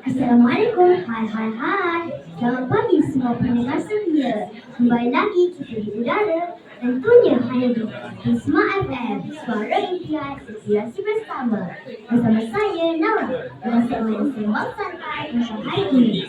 Assalamualaikum, hai. Selamat pagi semua pendengar setia. Kembali lagi kita di udara, tentunya hanya di Isma FM, Suara Impian Inspirasi Bersama. Bersama saya, Naura, dalam segmen Sembang Santai untuk hari ini.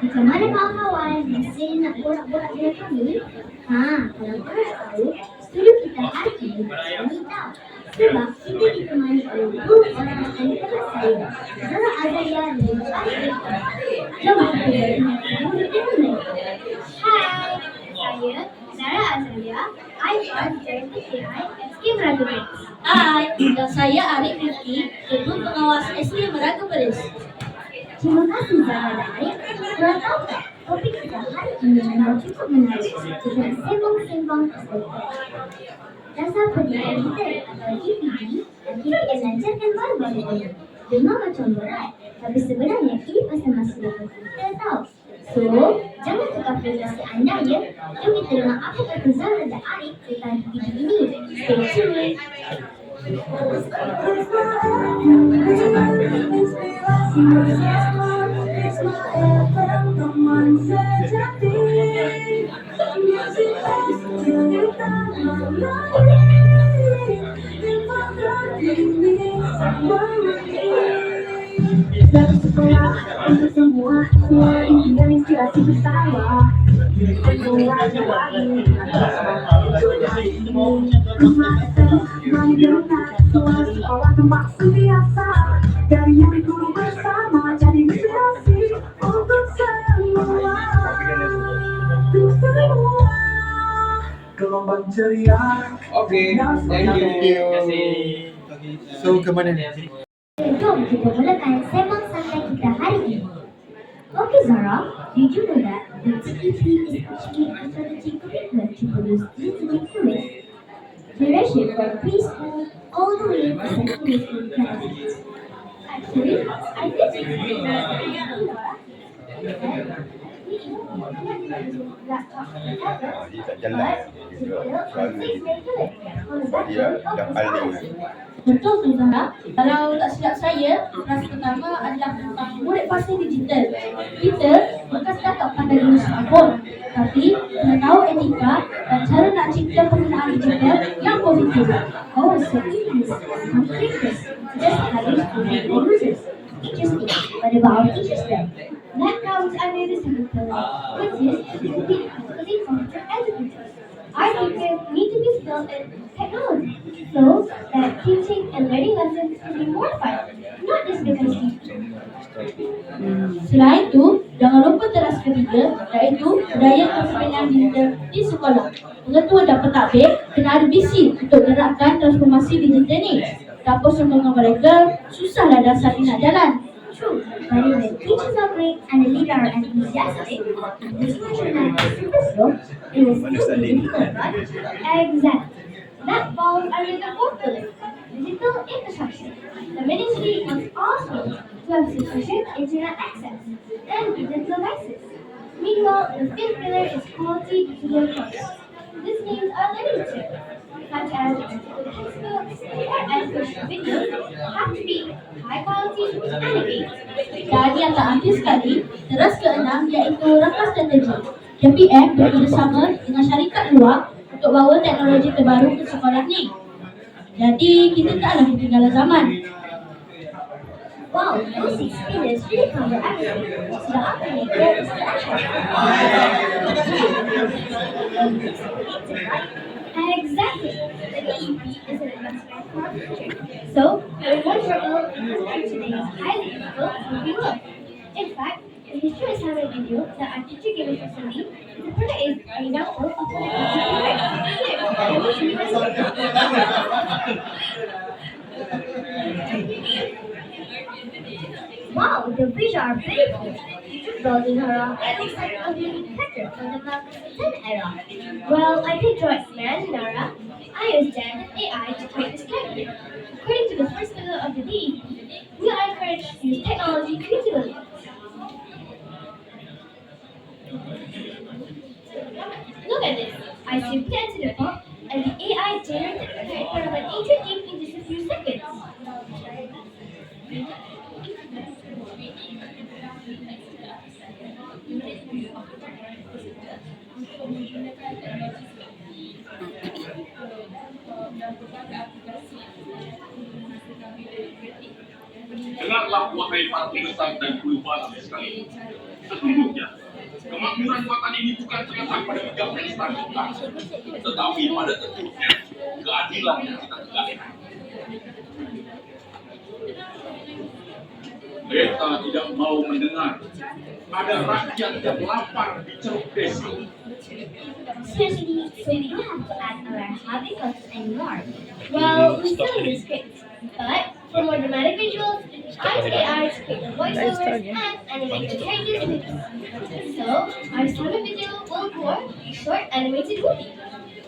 Macam mana kawan-kawan? Masih nak borak-borak dengan kami? Kalau korang tahu, studio kita hari ini kami tahu. Sebab kita ditemani oleh dua orang rakan kelas saya, Zara Azalia dan Farid. Jom kita berkenalkan. Hai, saya Zara Azalia. I was dari PTI SK Meraga Beris. Hai, dan saya Arif Rifki, Ibu Pengawas SK Meraga Beris. Terima kasih Zara dan Arif. Korang tahu tak, topik kita hari ini memang cukup menarik. Kita sembang-sembang perspektif. Dasar pendidikan kita atau GPD dan kita diajarkan baru-baru ini. Dengar macam berat, tapi sebenarnya ini pasal masa depan kita tahu. So, jangan tukar frekuensi anda ya. Jom kita dengar apa kata Zara dan Arif tentang GPD ini. Stay tuned. Satu sekolah untuk semua impian inspirasi bersama. Sekolah tempat biasa dari guru bersama jadi inspirasi untuk semua. Gelombang ceria. Okay, thank you. So ke mana ni? Jom kita mulakan sembang santai kita hari ini. Okay Zara, did you know that the TEP is actually a strategic commitment to produce digital curriculum? Duration from preschool all the way to secondary school classes. Actually, I think Dia tak jalan dia dah paling. Betul tu Zahra. Kalau tak silap saya, kelas pertama adalah tentang murid fasa digital. Kita bukan setakat pandai guna smartphone, tapi kena tahu etika dan cara nak cipta penggunaan digital yang positif. oh, so it is computers just having student users. Interesting. What about our teachers then? That comes under the second pillar, which is computing computer educators. Our teachers need to be skilled in technology so that teaching and learning lessons can be more fun, not just because teaching. Selain itu, jangan lupa teras ketiga, iaitu budaya kepemimpinan digital di sekolah. Pengetua dan pentadbir kena ada visi untuk gerakkan transformasi digital ni. Tanpa sokongan mereka, susahlah dasar ni nak jalan. True, but when teachers are great and the leader are enthusiastic, this version might be super slow, it will still be difficult, right? Exactly. That falls under the fourth pillar, digital infrastructure. The ministry wants all schools to have sufficient internet access and digital devices. Meanwhile, the fifth pillar is quality digital content. This means our learning materials, such as textbooks or educational videos, have to be high quality and engaging. Dan yang tak akhir sekali, teras keenam iaitu rangka strategi. KPM bekerjasama dengan syarikat luar untuk bawa teknologi terbaru ke sekolah ni. Jadi kita taklah ketinggalan zaman. Wow, those 6 pillars really cover everything. So the ultimate goal is to actually Exactly. The DEP is an advancement for our future. So, having one circle in today is highly useful for we will. In fact, the history is having a video that our teacher gave us recently. The product is an example of the Wow, the bridge are beautiful. Well, Inara, I looks like a beauty character from the Malcolm era. Well, I picked Joyce Man, Nara. I used generative AI to create this character. According to the first pillar of the D, we are encouraged to use technology creatively. Look at this. I simply enter the prompt and the AI generated a character of an ancient king in just a few seconds. Dengarlah wahai para pembesar dan guru bangsa sekalian. Sesungguhnya, kemakmuran watan ini bukan terletak pada tegaknya istana kita, tetapi pada tegaknya keadilan yang kita tegakkan. Beta tidak mau mendengar ada rakyat yang lapar di ceruk desa. Seriously, so we don't have to add our happy cultures anymore. Well, we still use scripts, but for more dramatic visuals, I use AI to create the voiceovers and animate the characters with it. So, our summit video will form a short animated movie.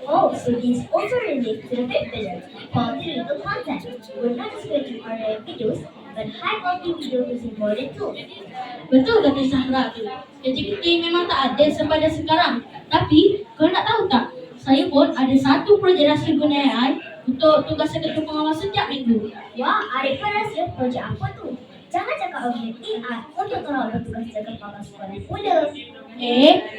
Oh, so these also relate to the fifth pillar, quality legal content. We're not just going to order videos, but high quality videos is important too. Betul kata Zahra tu. Kreativiti memang tak ada sampai sekarang. Tapi, kau nak tahu tak? Saya pun ada satu projek rahsia guna AI untuk tugas ketua pengawas setiap minggu. Wah, adik pun rahsia projek apa tu? Jangan cakap orang AI untuk tolong bertugas jaga pengawas sekolah pula.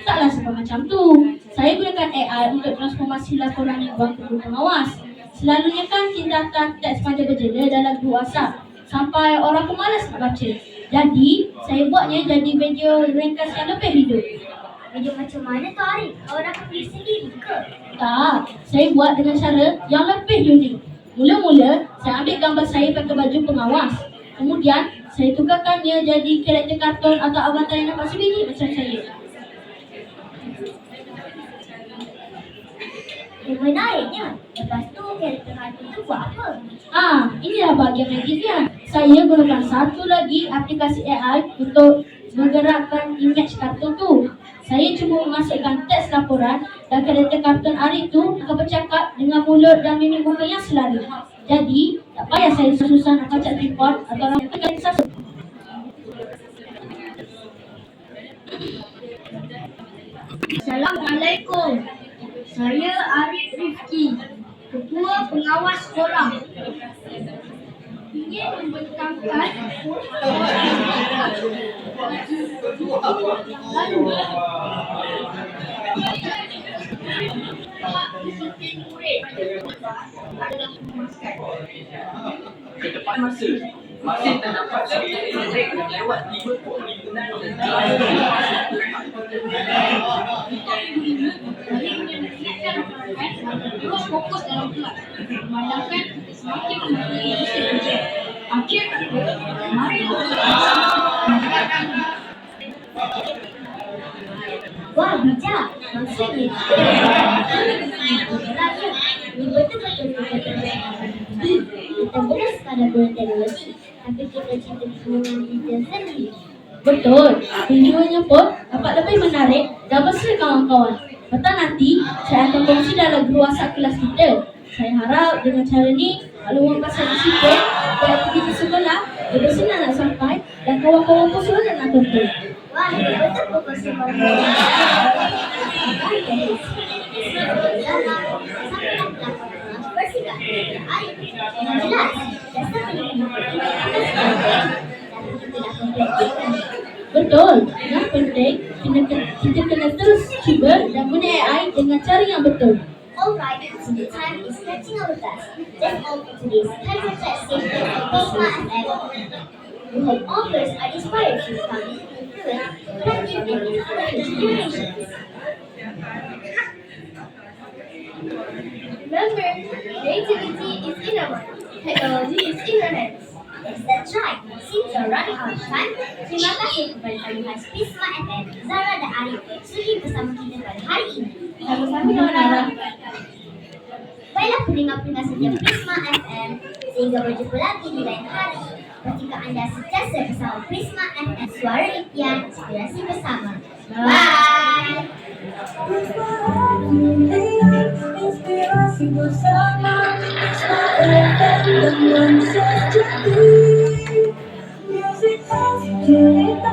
Taklah sebab macam tu. Saya gunakan AI untuk transformasi laporan mingguan ketua pengawas. Selalunya kan tindakan teks panjang berjela dalam dua WhatsApp sampai orang pemalas nak baca. Jadi, saya buatnya jadi video ringkas yang lebih hidup. Video macam mana tu Arif? Awak nak tulis sendiri ke? Tak, saya buat dengan cara yang lebih unik. Mula-mula, saya ambil gambar saya pakai baju pengawas. Kemudian, saya tukarkannya jadi karakter kartun atau avatar yang nampak sebiji macam saya. Menariknya. Lepas tu, karakter kartun tu buat apa? Inilah bahagian magicnya. Saya gunakan satu lagi aplikasi AI untuk menggerakkan imej kartun tu. Saya cuma memasukkan teks laporan dan karakter kartun Arif tu akan bercakap dengan mulut dan mimik muka yang selalu. Jadi, tak payah saya susah nak baca report atau orang yang tekan sasut. Assalamualaikum. Saya Arif Rifki, Ketua Pengawas Sekolah. Ingin membentangkan Ke depan masa, masih terdapat sebagai proyek yang lewat 50 Terus fokus dalam kelas. Memandangkan semakin mempunyai isi projek. Akhir kata, mari wah, bijak. Maksudnya, betul-betul kita boleh sekadar guna teknologi, tapi kita cinta dengan kita sendiri. betul. Videonya pun dapat lebih menarik dan mesra kawan-kawan. Petang nanti, saya akan kongsi dalam grup WhatsApp kelas kita. Saya harap dengan cara ni, kalau orang pasal disiplin dan aktiviti sekolah, lebih senang nak sampai dan kawan-kawan pun seronok nak tonton. Wah, betul pokok sekolah. Betul. Yang penting, kita kena terus cuba dan guna AI dengan cara yang betul. Alright, so the time is catching up with us. That's all for today's Culture Test session of Prisma FM. We hope all girls are inspired to become influent, productive, and innovative generations. Remember, creativity is in our mind, technology is in our hands. Yes, that's right. Since we're running out of time, terima kasih kepada pendengar Prisma FM, Zara dan Arif sudi bersama kita pada hari ini. Sama-sama Nora. Baiklah pendengar-pendengar setia Prisma FM, sehingga berjumpa lagi di lain hari. ketika anda sentiasa bersama Prisma FM, suara impian, inspirasi bersama. Bye. Inspirasi bersama Prisma FM dengan sejati. Musik khas cerita